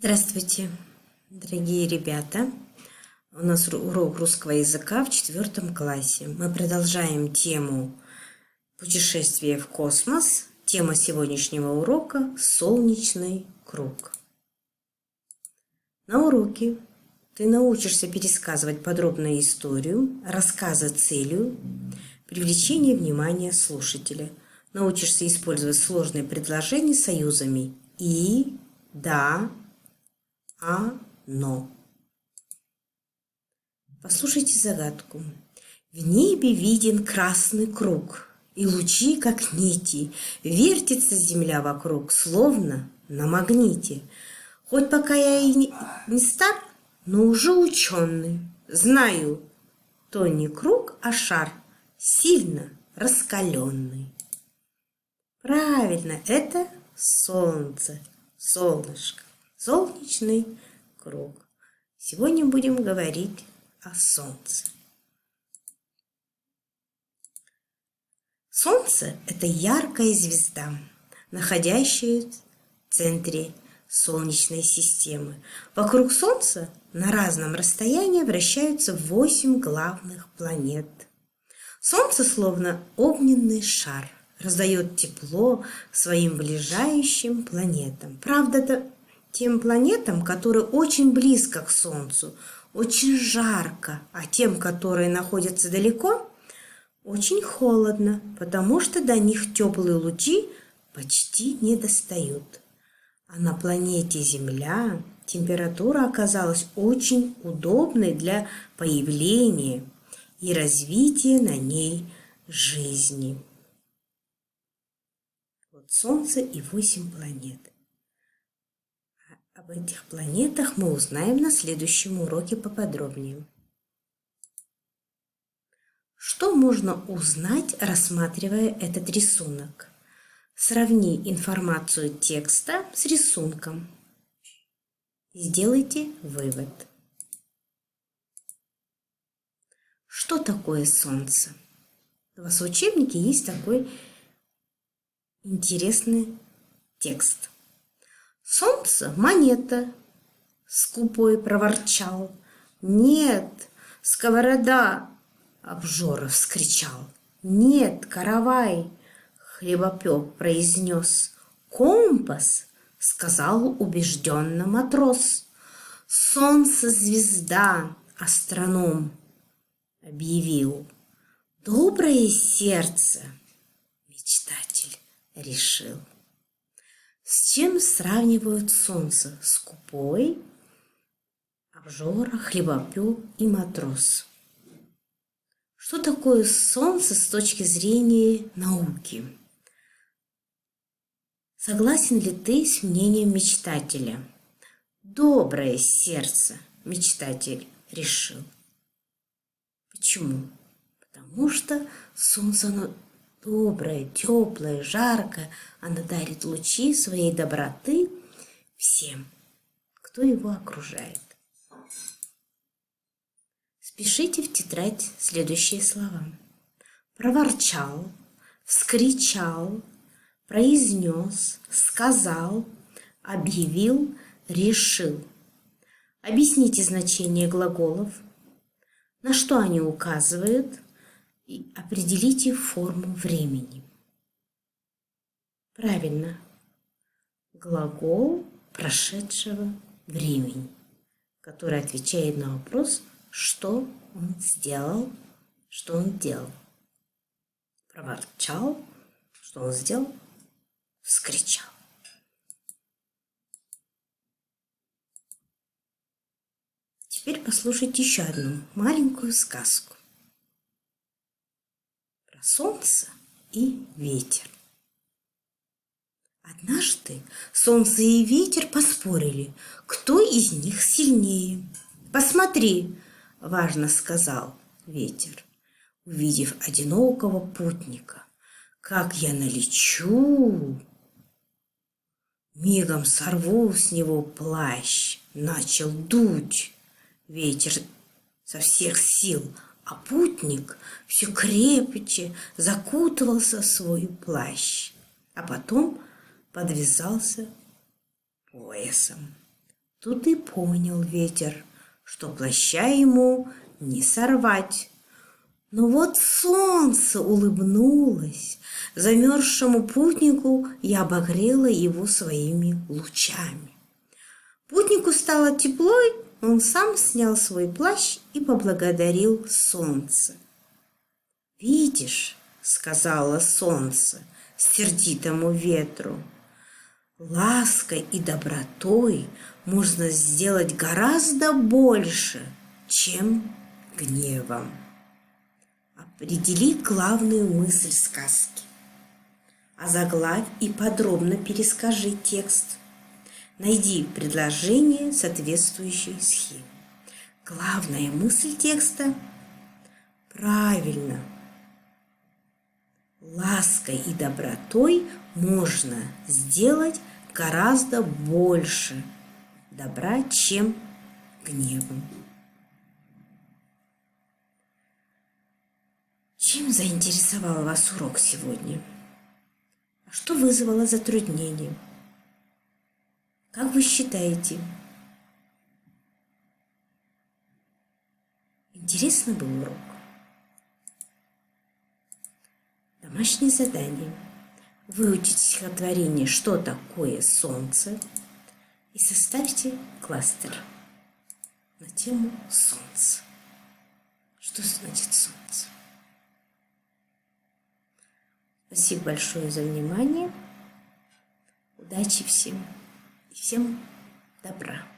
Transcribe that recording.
Здравствуйте, дорогие ребята! У нас урок русского языка в 4 классе. Мы продолжаем тему путешествия в космос. Тема сегодняшнего урока – солнечный круг. На уроке ты научишься пересказывать подробную историю, рассказы целью, привлечение внимания слушателя. Научишься использовать сложные предложения союзами «и», «да», «но». Послушайте загадку. В небе виден красный круг, и лучи, как нити, вертится земля вокруг, словно на магните. Хоть пока я и не стар, но уже ученый, знаю, то не круг, а шар, сильно раскаленный. Правильно, это солнце, солнышко. Солнечный круг. Сегодня будем говорить о Солнце. Солнце – это яркая звезда, находящаяся в центре Солнечной системы. Вокруг Солнца на разном расстоянии вращаются 8 главных планет. Солнце словно огненный шар, раздает тепло своим ближайшим планетам. Правда, тем планетам, которые очень близко к Солнцу, очень жарко, а тем, которые находятся далеко, очень холодно, потому что до них теплые лучи почти не достают. А на планете Земля температура оказалась очень удобной для появления и развития на ней жизни. Вот Солнце и 8 планет. Об этих планетах мы узнаем на следующем уроке поподробнее. Что можно узнать, рассматривая этот рисунок? Сравни информацию текста с рисунком. Сделайте вывод. Что такое Солнце? У вас в учебнике есть такой интересный текст. «Солнце – монета!» – скупой проворчал. «Нет, сковорода!» – обжора вскричал. «Нет, каравай!» – хлебопек произнес. «Компас!» – сказал убежденно матрос. «Солнце – звезда!» – астроном объявил. «Доброе сердце!» – мечтатель решил. С чем сравнивают Солнце? Скупой, обжора, хлебопек и матрос. Что такое Солнце с точки зрения науки? Согласен ли ты с мнением мечтателя? Доброе сердце, мечтатель решил. Почему? Потому что Солнце, оно доброе, теплое, жаркое, оно дарит лучи своей доброты всем, кто его окружает. Спешите в тетрадь следующие слова. Проворчал, вскричал, произнес, сказал, объявил, решил. Объясните значение глаголов, на что они указывают, и определите форму времени. Правильно. Глагол прошедшего времени, который отвечает на вопрос, что он сделал, что он делал. Проворчал, что он сделал, вскричал. Теперь послушайте еще одну маленькую сказку. Солнце и ветер. Однажды солнце и ветер поспорили, кто из них сильнее. «Посмотри», – важно сказал ветер, увидев одинокого путника, «как я налечу, мигом сорву с него плащ». Начал дуть ветер со всех сил, а путник все крепче закутывался в свой плащ, а потом подвязался поясом. Тут и понял ветер, что плаща ему не сорвать. Но вот солнце улыбнулось замерзшему путнику и обогрело его своими лучами. Путнику стало тепло, он сам снял свой плащ и поблагодарил солнце. «Видишь, — сказала солнце сердитому ветру, — лаской и добротой можно сделать гораздо больше, чем гневом. Определи главную мысль сказки, озаглавь и подробно перескажи текст. Найди предложение соответствующей схеме. Главная мысль текста – правильно. Лаской и добротой можно сделать гораздо больше добра, чем гневом. Чем заинтересовал вас урок сегодня? А что вызвало затруднение? Как вы считаете? Интересный был урок? Домашнее задание. Выучите стихотворение «Что такое солнце?» и составьте кластер на тему солнца. Что значит солнце? Спасибо большое за внимание. Удачи всем и всем добра.